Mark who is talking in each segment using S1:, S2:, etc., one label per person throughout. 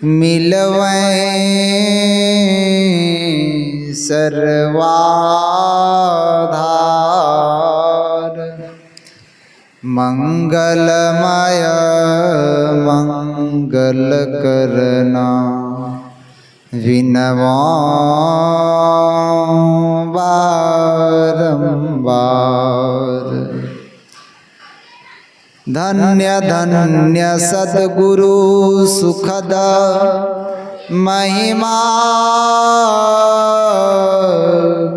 S1: मिलवै सर्वाधार मंगलमय मंगल करना विनवा बारंबार। धन्य धन्य सद्गुरु सुखद महिमा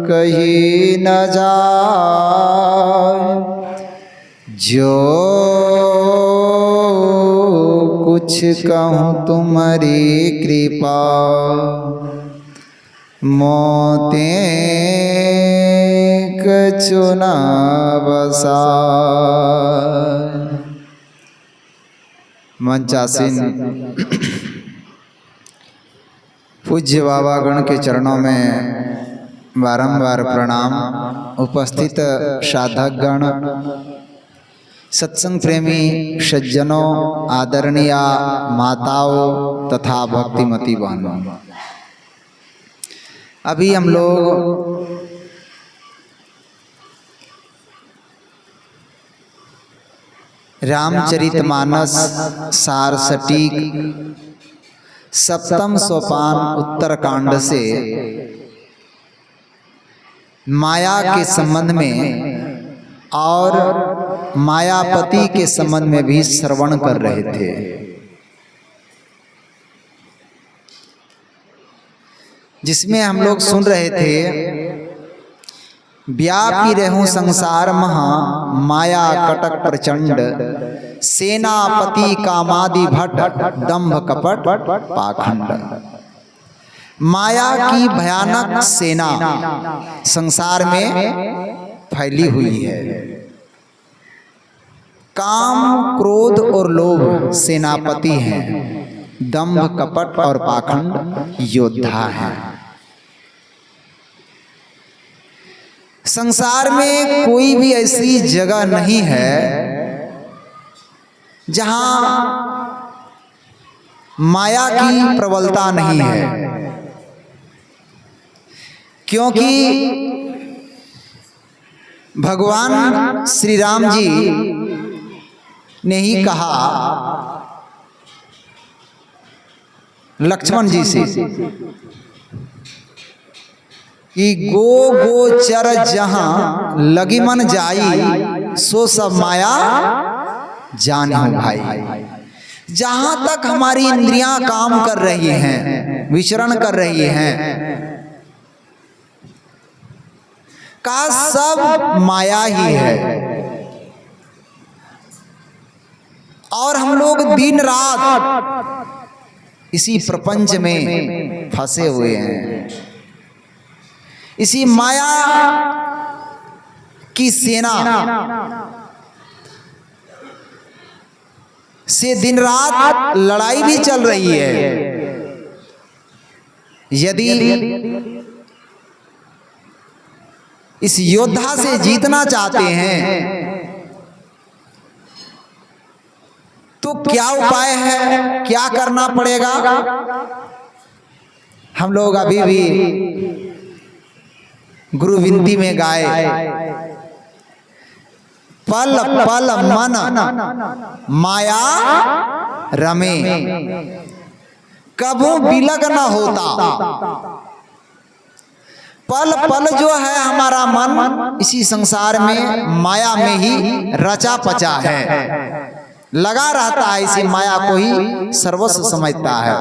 S1: कही न जाए। जो कुछ कहूँ तुम्हारी कृपा मोते कछु न बसाए। मंचासीन पूज्य बाबागण के चरणों में बारंबार प्रणाम। उपस्थित साधकगण, सत्संग प्रेमी सज्जनों, आदरणीय माताओं तथा भक्तिमती बहनों, अभी हम लोग रामचरितमानस सार सटीक सप्तम सोपान उत्तरकांड से माया के संबंध में और मायापति के संबंध में भी श्रवण कर रहे थे। जिसमें हम लोग सुन रहे थे, व्यापी रहूं संसार महा माया कटक प्रचंड, सेनापति कामादि भट्ट दंभ कपट पाखंड। माया की भयानक सेना संसार में फैली हुई है। काम, क्रोध और लोभ सेनापति हैं, दंभ कपट और पाखंड योद्धा हैं। संसार में कोई भी ऐसी जगह नहीं है जहां माया की प्रबलता नहीं है, क्योंकि भगवान श्री राम जी ने ही कहा लक्ष्मण जी से कि गो गोचर जहां लगी मन जाई, सो सब माया जाने भाई। जहां तक हमारी इंद्रियां काम कर रही हैं, विचरण कर रही हैं, का सब माया ही है। और हम लोग दिन रात इसी प्रपंच में फंसे हुए हैं, इसी माया की सेना से दिन रात लड़ाई भी चल रही है। यदि इस योद्धा से जीतना चाहते हैं तो क्या उपाय है, क्या करना पड़ेगा? हम लोग अभी भी गुरु विनती में गाए, पल पल मन माया रमे, कबू बिलग न होता। पल पल जो है हमारा मन इसी संसार में माया में ही रचा पचा है, लगा रहता है, इसी माया को ही सर्वस्व समझता है,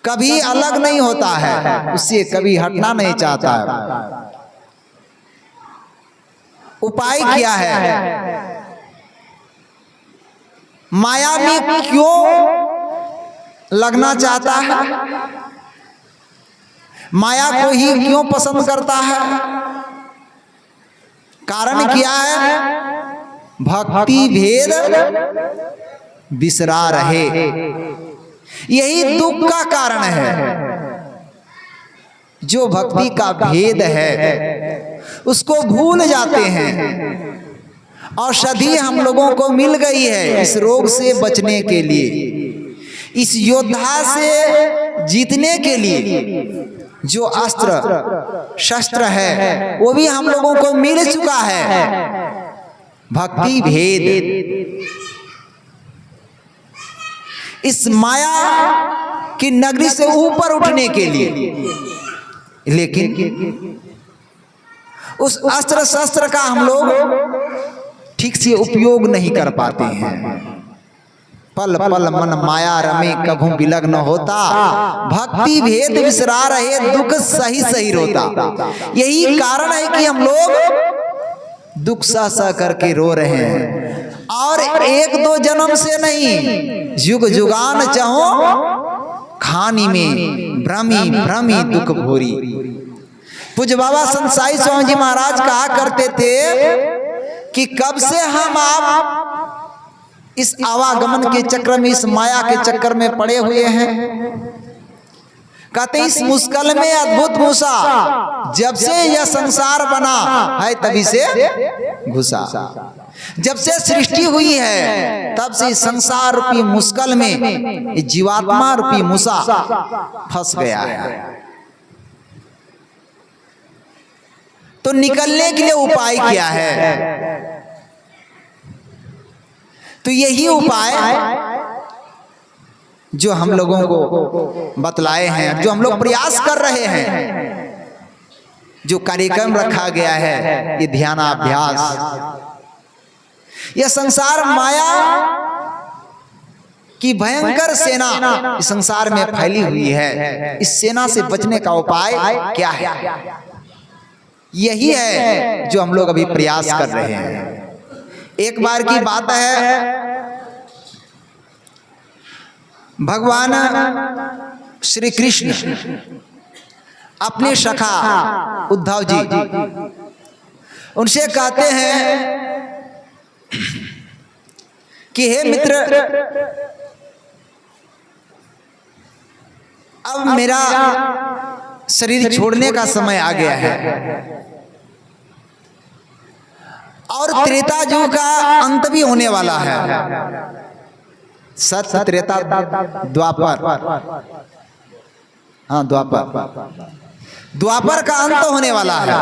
S1: कभी अलग नहीं होता है, उससे कभी हटना नहीं चाहता है। उपाय क्या है? माया में क्यों लगना चाहता है? माया को ही क्यों पसंद करता है? कारण क्या है? भक्ति भेद बिसरा रहे, यही दुख का कारण है। जो भक्ति का भेद है उसको भूल जाते हैं औषधि हम लोगों को मिल गई है इस रोग से बचने के लिए, इस योद्धा से जीतने के लिए। जो अस्त्र शस्त्र है वो भी हम लोगों को मिल चुका है, भक्ति भेद। इस माया की नगरी से ऊपर उठने के लिए, लेकिन उस अस्त्र शस्त्र का हम लोग ठीक से उपयोग नहीं कर पाते हैं। पल पल मन माया रमे कभू विलग न होता, भक्ति भेद विसरा रहे दुख सही सही रोता। यही कारण है कि हम लोग दुख सह सह करके रो रहे हैं, और एक दो जन्म से नहीं, युग जुगान चाहो खानी में भ्रमी भ्रमी दुख भोरी। पूज्य बाबा संत साई स्वामी जी महाराज कहा करते थे कि कब से हम आप इस आवागमन के चक्र में, इस माया के चक्कर में पड़े हुए हैं। कहते इस मुश्किल में अद्भुत मूसा, जब से यह संसार बना है तभी से घुसा। जब से सृष्टि हुई है तब से संसार रूपी मुश्किल में जीवात्मा रूपी मूसा फंस गया है। तो निकलने के लिए उपाय क्या है? तो यही उपाय जो हम लोगों को बतलाए हैं, जो हम लोग प्रयास कर रहे हैं, जो कार्यक्रम रखा गया है, ये ध्यानाभ्यास। यह संसार माया की भयंकर सेना इस संसार में फैली हुई है। इस सेना से बचने का उपाय क्या है? यही है जो हम लोग अभी प्रयास कर रहे हैं। एक बार की बात है, भगवान श्री कृष्ण अपने सखा उद्धव जी उनसे कहते हैं कि हे मित्र, अब मेरा शरीर छोड़ने का समय आ गया है और त्रेता युग का अंत भी होने वाला है। सत्य त्रेता द्वापर, हाँ द्वापर का अंत होने वाला है।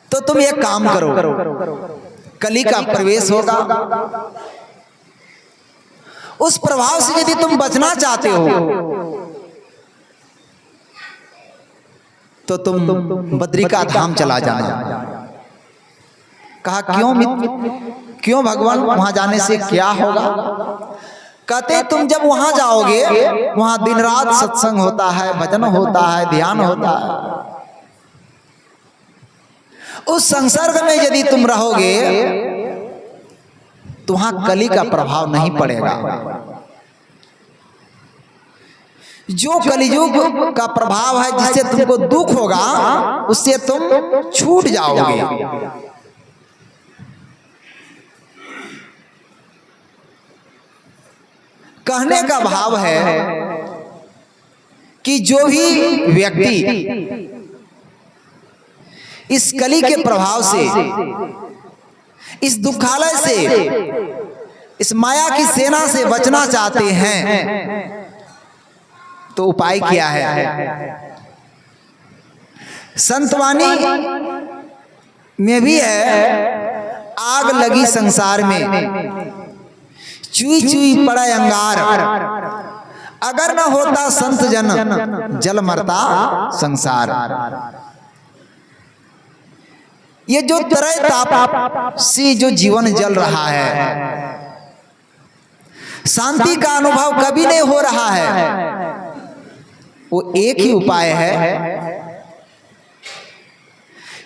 S1: तो तुम एक काम करो, कली का प्रवेश होगा, उस प्रभाव से यदि तुम बचना चाहते हो तो तुम बद्री का धाम चला जाना। कहा क्यों भगवान, वहां जाने से क्या होगा? कहते तुम जब वहां जाओगे, वहां दिन रात सत्संग होता है, भजन होता है, ध्यान होता है। उस संसर्ग में यदि तुम रहोगे तो वहां कली का प्रभाव नहीं पड़ेगा। जो कलियुग का प्रभाव है, जिससे तुमको दुख होगा, उससे तुम छूट जाओगे। कहने का भाव है कि जो भी व्यक्ति इस कली के प्रभाव से, इस दुखालय से, इस माया की सेना से बचना चाहते हैं, तो उपाय क्या है? संतवाणी में भी है, आग लगी संसार में, चुई चुई पड़ा अंगार, अगर न होता संत जन, जल मरता संसार। ये जो तरह ताप से जो जीवन जल रहा है, शांति का अनुभव कभी नहीं हो रहा है। वो एक ही उपाय है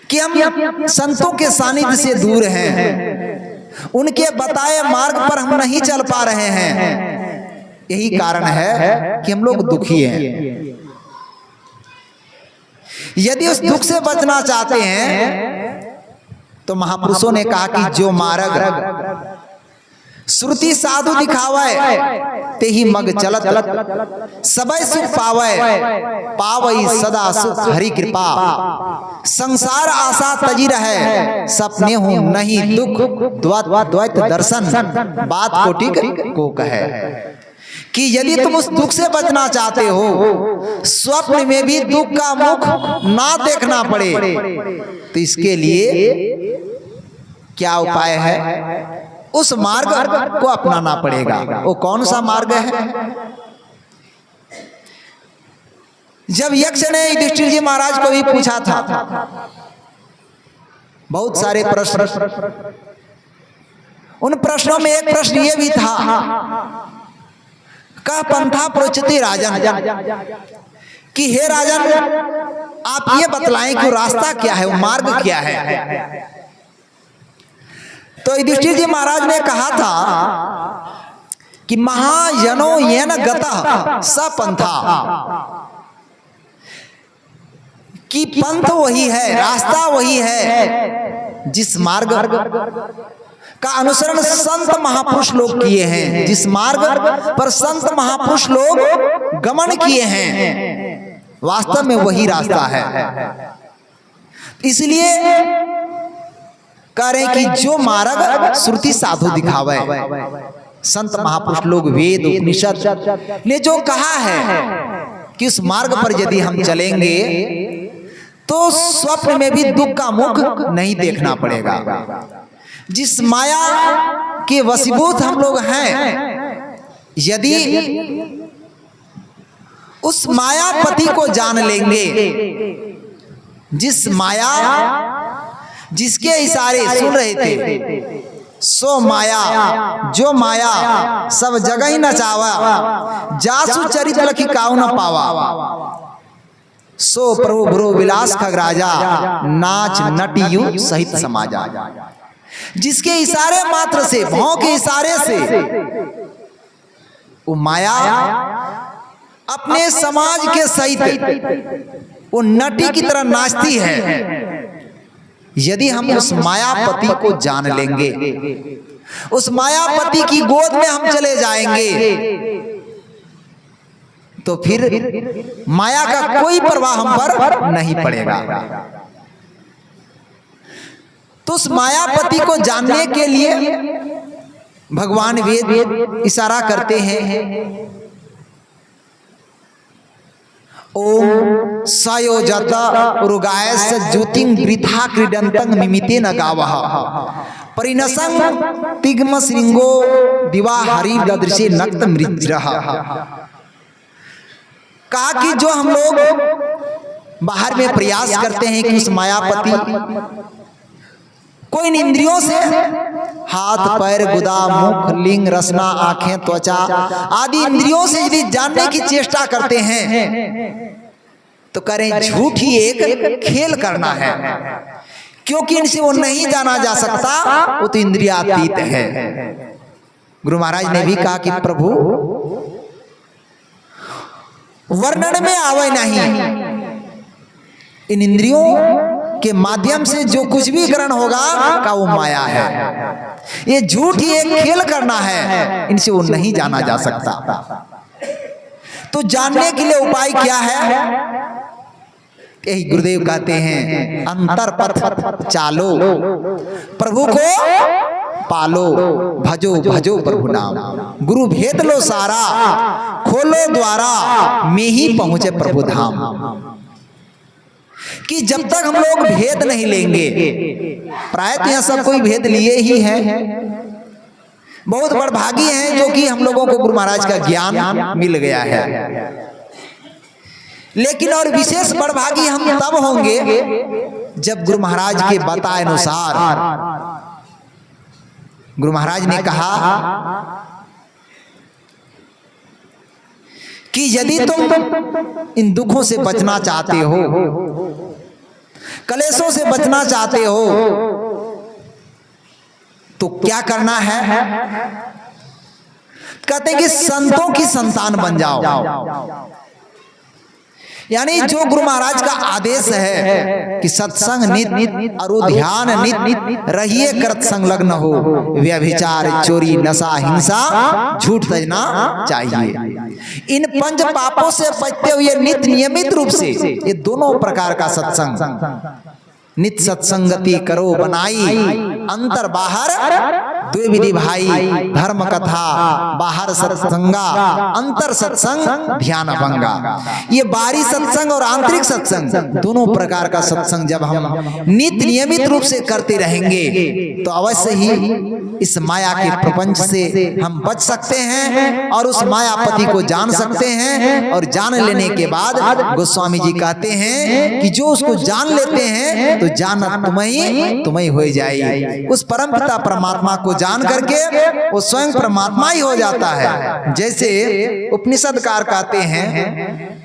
S1: कि हम संतों के सानिध्य से दूर हैं, उनके बताए मार्ग पर हम नहीं चल पा रहे हैं। यही कारण है कि हम लोग दुखी हैं। यदि उस दुख से बचना चाहते हैं तो महापुरुषों ने कहा कि जो मार्ग श्रुति साधु दिखावे ते ही मग चलत, सबय सुख पावे पावई सदा सुख हरि कृपा। संसार आशा तजी रहे सपने हूं नहीं दुख, द्वैत दर्शन बात कोटिक को कहे। कि यदि तुम उस दुख से बचना चाहते हो, स्वप्न में भी दुख का मुख ना देखना पड़े, तो इसके लिए क्या उपाय है? उस मार्ग को अपनाना पड़ेगा। वो कौन सा मार्ग है? जब यक्ष ने युधिष्ठिर जी महाराज को भी पूछा था, बहुत सारे प्रश्न, उन प्रश्नों में एक प्रश्न ये भी था, का पंथा प्रोचते राजन, कि हे राजन आप ये बतलाएं कि रास्ता क्या है, वो मार्ग क्या है। तो युधिष्ठिर जी महाराज ने कहा था कि महाजनो येन गतः स पंथा, कि पंथ वही है, रास्ता वही है जिस मार्ग का अनुसरण संत महापुरुष लोग किए हैं, जिस मार्ग पर संत महापुरुष लोग गमन किए हैं, वास्तव में वही रास्ता है। इसलिए कह रहे कि जो मार्ग श्रुति साधु दिखावे, संत महापुरुष लोग वेद उपनिषद ने जो कहा है कि उस मार्ग पर यदि हम चलेंगे तो स्वप्न में भी दुख का मुख नहीं देखना पड़ेगा। जिस माया के वशीभूत हम लोग हैं, यदि उस मायापति को जान लेंगे, जिस माया जिसके इशारे सुन रहे थे, सो माया जो माया सब जगह ही नचावा, जासु चरित लखी काऊ न पावा, सो प्रभु भ्रो विलास खगराजा, नाच नटियु सहित समाजा। जिसके इशारे मात्र से, भौं के इशारे से वो माया अपने समाज के सहित वो नटी की तरह नाचती है। यदि हम उस मायापति को जान लेंगे, उस मायापति की गोद में हम चले जाएंगे, तो फिर माया का कोई प्रभाव हम पर नहीं पड़ेगा। तो उस मायापति को जानने के लिए भगवान वेद इशारा करते हैं, ओम सयोजत उरुगायस ज्योतिं वृथा क्रीडंतं मिमिते न गावः, परिणसं तिग्म श्रृंगो दिवा हरि ददृशे नक्त मृज्रः। कहा कि जो हम लोग बाहर में प्रयास करते हैं कि उस मायापति कोई इन इंद्रियों से, हाथ पैर गुदा मुख लिंग रसना आंखें त्वचा आदि इंद्रियों से यदि जानने की चेष्टा करते हैं, तो करें झूठ ही एक खेल करना है, क्योंकि इनसे वो नहीं जाना जा सकता, वो तो इंद्रियातीत है। गुरु महाराज ने भी कहा कि प्रभु वर्णन में आवे नहीं, इन इंद्रियों के माध्यम से जो कुछ भी ग्रहण होगा का वो माया है। ये झूठ ही एक खेल करना है, इनसे वो नहीं जाना जा सकता। तो जानने के लिए उपाय क्या है? यही गुरुदेव कहते हैं, अंतर पथ चालो प्रभु को पालो, भजो भजो प्रभु नाम, गुरु भेद लो सारा, खोलो द्वारा में ही पहुंचे प्रभु धाम। कि जब तक हम लोग भेद नहीं लेंगे, प्रायः यह सब कोई भेद लिए ही है, बहुत बड़भागी हैं जो कि हम लोगों को गुरु महाराज का ज्ञान मिल गया है। लेकिन और विशेष बड़भागी हम तब होंगे जब गुरु महाराज के बताए अनुसार, गुरु महाराज ने कहा कि यदि तुम इन दुखों से बचना चाहते हो, कलेशों से बचना चाहते हो, तो क्या करना है? कहते हैं कि संतों की संतान बन जाओ। यानी जो गुरु महाराज का आदेश है कि सत्संग नित और ध्यान नित रहिए करत संलग्न हो, व्यभिचार, चोरी, नशा, हिंसा, झूठ तजना चाहिए। इन पंच पापों से बचते हुए नित नियमित रूप से ये दोनों प्रकार का सत्संग, नित सत्संगति करो बनाई, अंतर बाहर द्विविधि भाई, धर्म कथा बाहर सत्संगा, अंतर सत्संग ध्यान भंगा। ये बाहरी सत्संग और आंतरिक सत्संग दोनों प्रकार का सत्संग जब हम नित नियमित रूप से करते रहेंगे तो अवश्य ही इस माया के प्रपंच से हम बच सकते हैं और उस मायापति को जान सकते हैं। और जान लेने के बाद गोस्वामी जी कहते हैं कि जो उसको जान लेते हैं तो जान तुम्हें हो जाए। उस परमपिता परमात्मा को जान करके वो स्वयं परमात्मा ही हो जाता है। जैसे उपनिषदकार कहते हैं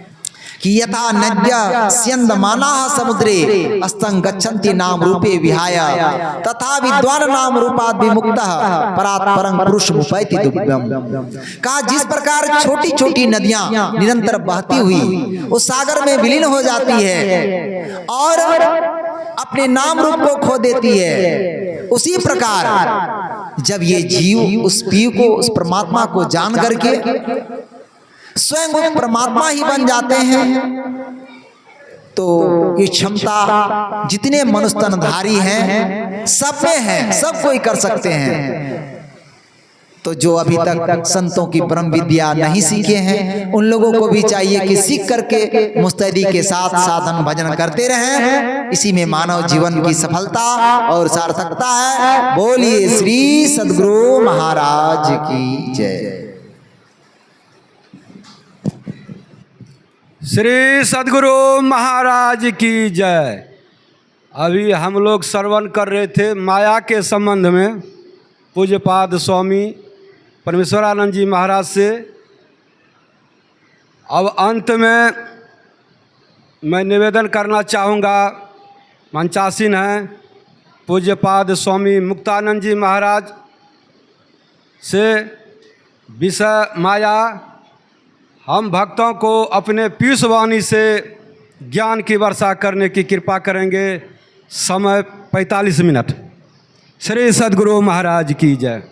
S1: कि यथा नद्य स्यंदमाना समुद्रे अस्तंग गच्छन्ति नाम रूपे विहाय तथा विद्वान नाम रूपात् विमुक्तः परात् परं पुरुषं उपैति दुर्लभम्। कहा जिस प्रकार छोटी छोटी नदियां निरंतर बहती हुई उस सागर में विलीन हो जाती है और अपने नाम रूप को खो देती है, उसी प्रकार जब ये जीव उस पीर को, उस परमात्मा को जान करके स्वयं वो परमात्मा ही बन जाते हैं तो ये क्षमता जितने मनुष्य तनधारी हैं सब में है, सब कोई कर सकते हैं। तो जो अभी तक संतों की ब्रह्म विद्या नहीं सीखे हैं उन लोगों को भी चाहिए कि सीख करके मुस्तैदी के साथ साधन भजन करते रहें। इसी में मानव जीवन की सफलता और सार्थकता है। बोलिए श्री सद्गुरु महाराज की जय।
S2: श्री सद्गुरु महाराज की जय। अभी हम लोग श्रवण कर रहे थे माया के संबंध में पूज्यपाद स्वामी परमेश्वरानंद जी महाराज से। अब अंत में मैं निवेदन करना चाहूँगा, मंचासीन हैं पूज्यपाद स्वामी मुक्तानंद जी महाराज से विषय माया हम भक्तों को अपने पीयूष वाणी से ज्ञान की वर्षा करने की कृपा करेंगे। समय 45 मिनट। श्री सद्गुरु महाराज की जय।